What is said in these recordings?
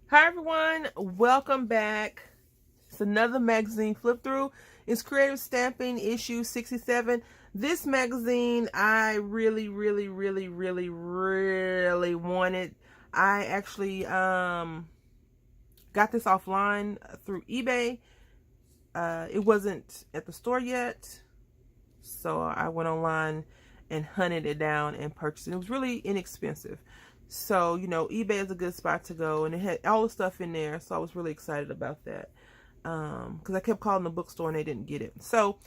Hi everyone, welcome back. It's another magazine flip through. It's Creative Stamping issue 67. This magazine I really wanted. I actually got this offline through eBay. It wasn't at the store yet, so I went online and hunted it down and purchased it. It was really inexpensive. So, eBay is a good spot to go, and it had all the stuff in there, so I was really excited about that. Because I kept calling the bookstore and they didn't get it. So,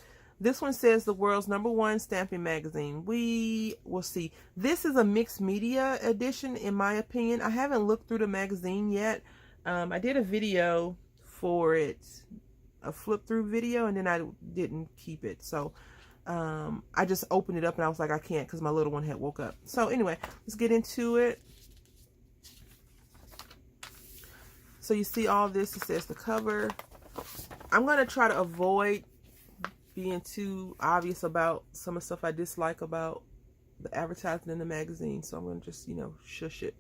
this one says the world's #1 stamping magazine. We will see. This is a mixed media edition, in my opinion. I haven't looked through the magazine yet. I did a video for it, a flip through video, and then I didn't keep it. So, I just opened it up and I was like, I can't because my little one had woke up. So anyway, let's get into it. So you see all this. It says the cover. I'm going to try to avoid being too obvious about some of the stuff I dislike about the advertising in the magazine. So I'm going to just, shush it.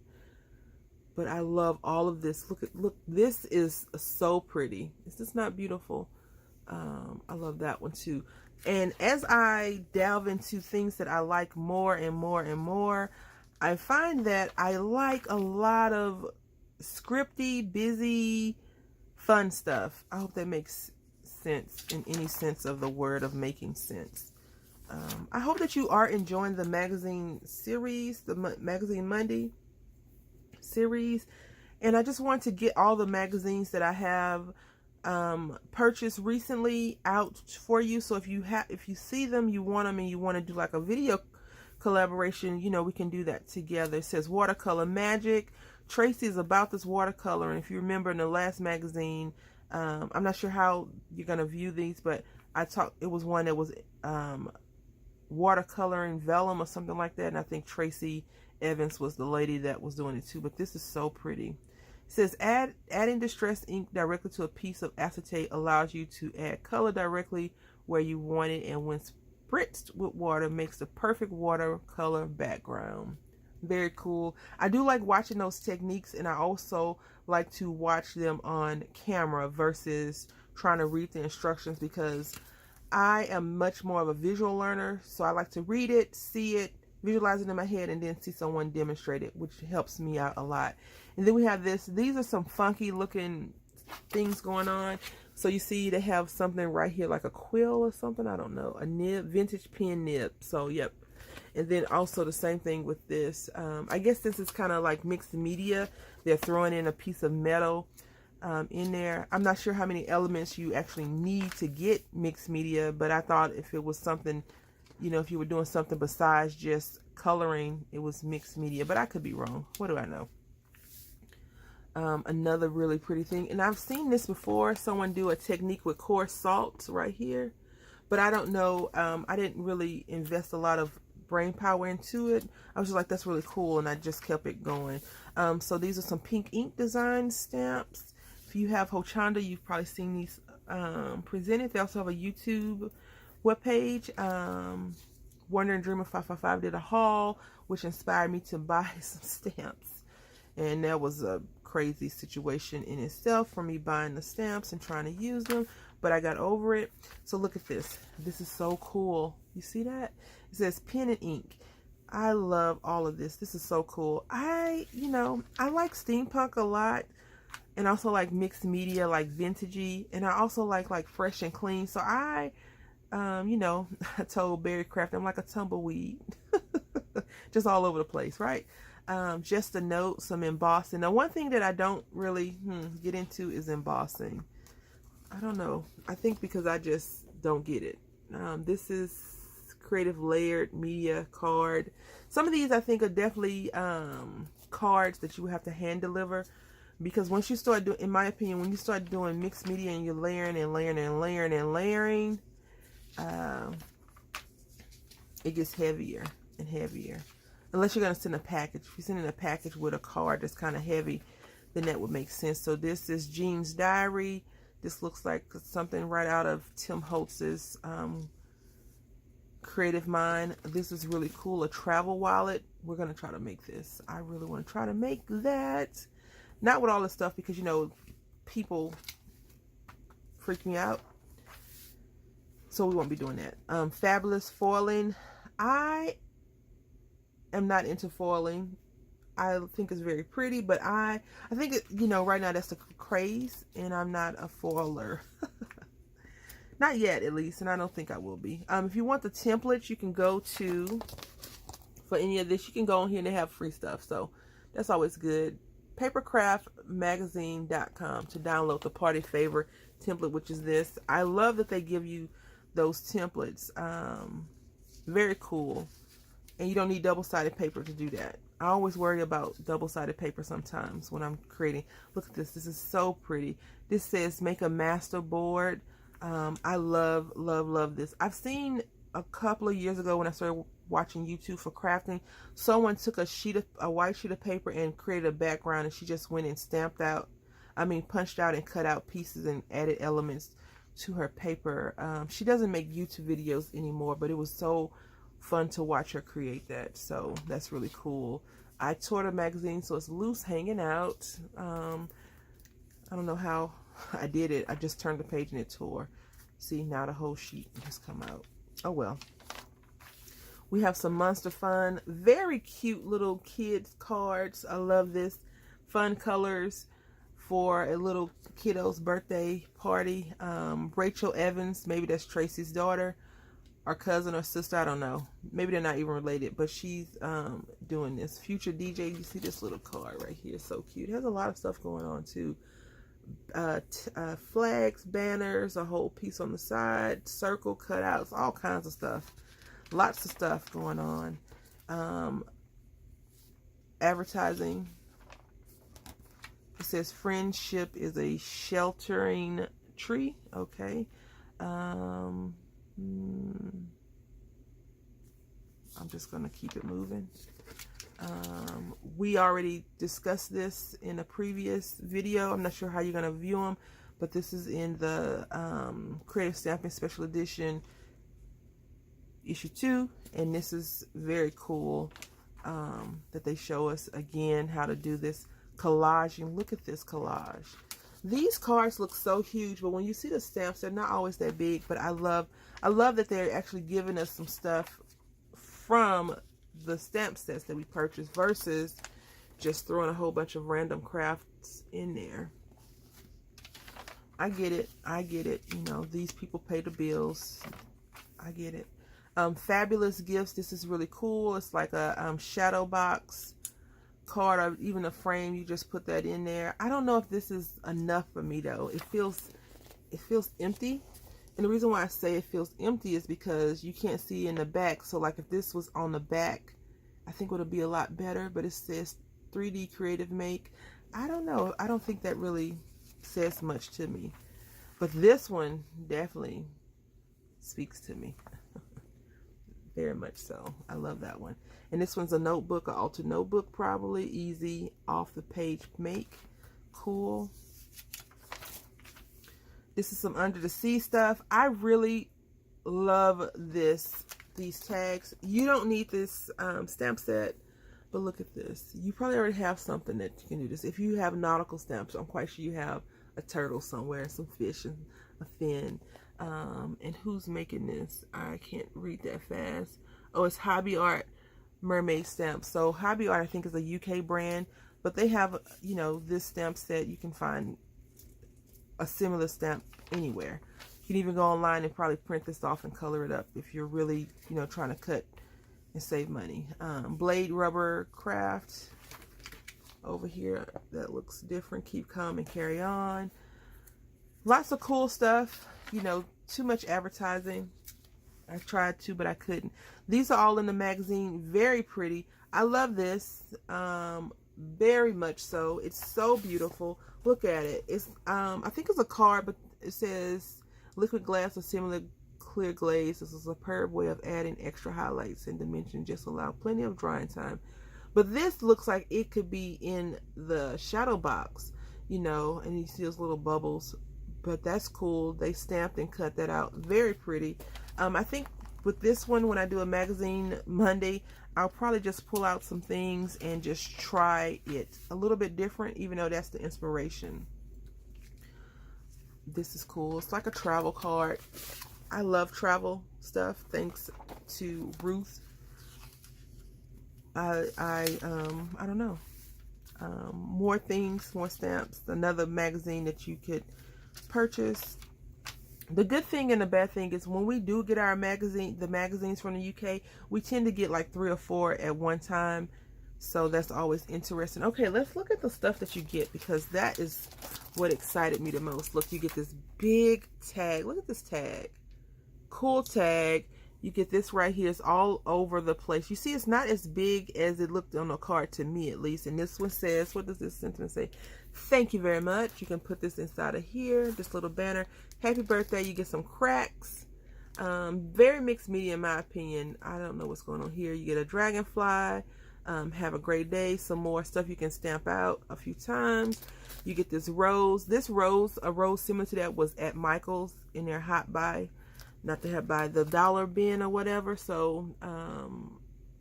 But I love all of this. Look, this is so pretty. Is this not beautiful? I love that one too. And as I delve into things that I like more and more and more, I find that I like a lot of scripty, busy, fun stuff. I hope that makes sense in any sense of the word of making sense. I hope that you are enjoying the magazine series, the Magazine Monday series. And I just want to get all the magazines that I have purchased recently out for you. So if you see them, you want them, and you want to do like a video collaboration, we can do that together. It says Watercolor Magic. Tracy is about this watercolor, and if you remember in the last magazine, I'm not sure how you're gonna view these, but it was one that was watercoloring vellum or something like that, and I think Tracy Evans was the lady that was doing it too. But this is so pretty. It says adding distressed ink directly to a piece of acetate allows you to add color directly where you want it, and when spritzed with water makes the perfect watercolor background. Very cool. I do like watching those techniques, and I also like to watch them on camera versus trying to read the instructions, because I am much more of a visual learner. So I like to read it, see it, visualize it in my head, and then see someone demonstrate it, which helps me out a lot. And then we have this. These are some funky looking things going on. So you see they have something right here like a quill or something. I don't know. A nib, vintage pen nib. So yep. And then also the same thing with this. I guess this is kind of like mixed media. They're throwing in a piece of metal in there. I'm not sure how many elements you actually need to get mixed media, but I thought if it was something, if you were doing something besides just coloring, it was mixed media. But I could be wrong. What do I know? Another really pretty thing. And I've seen this before. Someone do a technique with coarse salt right here. But I don't know. I didn't really invest a lot of brain power into it. I was just like, that's really cool, and I just kept it going. So these are some pink ink design stamps. If you have Hochanda, you've probably seen these presented. They also have a YouTube webpage. Wonder and Dreamer 555 did a haul, which inspired me to buy some stamps. And that was a crazy situation in itself for me buying the stamps and trying to use them, but I got over it. So look at this. This is so cool. You see that? It says pen and ink. I love all of this. This is so cool. I like steampunk a lot, and also like mixed media, like vintagey, and I also like fresh and clean. So I I told Barry Craft I'm like a tumbleweed. Just all over the place, right? Just a note, some embossing. Now, one thing that I don't really get into is embossing. I don't know. I think because I just don't get it. This is Creative Layered Media card. Some of these I think are definitely cards that you have to hand deliver, because once you start doing, in my opinion, when you start doing mixed media and you're layering and layering and layering and layering, it gets heavier and heavier. Unless you're going to send a package. If you're sending a package with a card that's kind of heavy, then that would make sense. So this is Jean's Diary. This looks like something right out of Tim Holtz's Creative Mind. This is really cool. A travel wallet. We're going to try to make this. I really want to try to make that. Not with all this stuff because, you know, people freak me out. So we won't be doing that. Fabulous foiling. I am not into foiling. I think it's very pretty, but I think it, you know, right now that's the craze, and I'm not a foiler. Not yet, at least, and I don't think I will be. If you want the templates, you can go to, for any of this, you can go on here and they have free stuff, so that's always good. Papercraftmagazine.com to download the party favor template, which is this. I love that they give you those templates. Very cool. And you don't need double-sided paper to do that. I always worry about double-sided paper sometimes when I'm creating. Look at this. This is so pretty. This says make a master board. I love, love, love this. I've seen a couple of years ago when I started watching YouTube for crafting, someone took a white sheet of paper and created a background, and she just went and punched out and cut out pieces and added elements to her paper. She doesn't make YouTube videos anymore, but it was so fun to watch her create that. So that's really cool. I tore the magazine so it's loose hanging out. I don't know how I did it. I just turned the page and it tore. See, now the whole sheet has come out. Oh well. We have some Monster Fun, very cute little kids cards. I love this. Fun colors for a little kiddo's birthday party. Rachel Evans, maybe that's Tracy's daughter, or cousin or sister, I don't know. Maybe they're not even related, but she's doing this. Future DJ, you see this little card right here, so cute. It has a lot of stuff going on too. Flags, banners, a whole piece on the side, circle cutouts, all kinds of stuff. Lots of stuff going on. Advertising. It says friendship is a sheltering tree. Okay. I'm just going to keep it moving. We already discussed this in a previous video. I'm not sure how you're going to view them, but this is in the Creative Stamping Special Edition issue 2, and this is very cool that they show us again how to do this collaging. Look at this collage. These cards look so huge, but when you see the stamps, they're not always that big. But I love that they're actually giving us some stuff from the stamp sets that we purchased versus just throwing a whole bunch of random crafts in there. I get it. You know, these people pay the bills. I get it. Fabulous gifts. This is really cool. It's like a shadow box card, or even a frame. You just put that in there. I don't know if this is enough for me though. It feels empty. And the reason why I say it feels empty is because you can't see in the back. So like if this was on the back, I think it would be a lot better. But it says 3D Creative Make. I don't know. I don't think that really says much to me. But this one definitely speaks to me. Very much so. I love that one. And this one's a notebook, an altered notebook probably. Easy off the page make. Cool. This is some Under the Sea stuff. I really love these tags. You don't need this stamp set, but look at this. You probably already have something that you can do this. If you have nautical stamps, I'm quite sure you have a turtle somewhere, some fish and a fin. And who's making this? I can't read that fast. Oh, it's Hobby Art Mermaid Stamps. So Hobby Art, I think, is a UK brand, but they have, you know, this stamp set. You can find a similar stamp anywhere. You can even go online and probably print this off and color it up if you're really, you know, trying to cut and save money. Blade Rubber Craft over here. That looks different. Keep calm and carry on. Lots of cool stuff. You know, too much advertising. I tried to, but I couldn't. These are all in the magazine. Very pretty. I love this. Very much so. It's so beautiful. Look at it. It's I think it's a card, but it says liquid glass or similar clear glaze. This is a superb way of adding extra highlights and dimension. Just allow plenty of drying time. But this looks like it could be in the shadow box, you know, and you see those little bubbles. But that's cool. They stamped and cut that out. Very pretty. I think with this one, when I do a magazine Monday, I'll probably just pull out some things and just try it a little bit different, even though that's the inspiration. This is cool. It's like a travel card. I love travel stuff, thanks to Ruth. I don't know. More things, more stamps. Another magazine that you could purchase. The good thing and the bad thing is when we do get our the magazines from the UK, we tend to get like 3 or 4 at one time. So that's always interesting. Okay, let's look at the stuff that you get, because that is what excited me the most. Look, you get this big tag. Look at this tag. Cool tag. You get this right here. It's all over the place. You see, it's not as big as it looked on the card, to me at least. And this one says, what does this sentence say? Thank you very much. You can put this inside of here, this little banner. Happy birthday. You get some cracks. Very mixed media in my opinion. I don't know what's going on here. You get a dragonfly. Have a great day. Some more stuff you can stamp out a few times. You get this rose. This rose, a rose similar to that, was at Michael's in their Hot Buy. Not to have by the dollar bin or whatever. So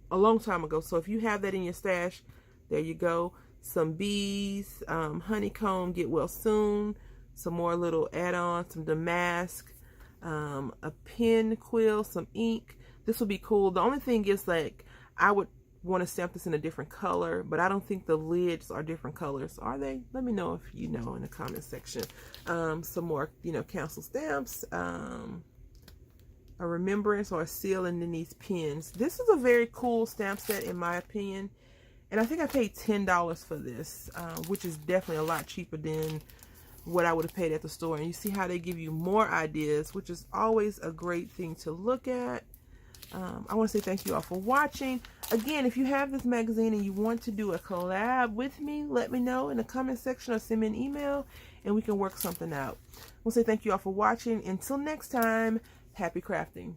a long time ago. So if you have that in your stash, there you go. Some bees, honeycomb, get well soon. Some more little add-ons, some damask, a pen quill, some ink. This would be cool. The only thing is, like, I would want to stamp this in a different color, but I don't think the lids are different colors. Are they? Let me know if you know in the comment section. Some more, cancel stamps. A remembrance or a seal, and then these pins. This is a very cool stamp set in my opinion, and I think I paid $10 for this, which is definitely a lot cheaper than what I would have paid at the store. And you see how they give you more ideas, which is always a great thing to look at. I want to say thank you all for watching. Again, if you have this magazine and you want to do a collab with me, let me know in the comment section or send me an email and we can work something out. I want to say thank you all for watching. Until next time, happy crafting.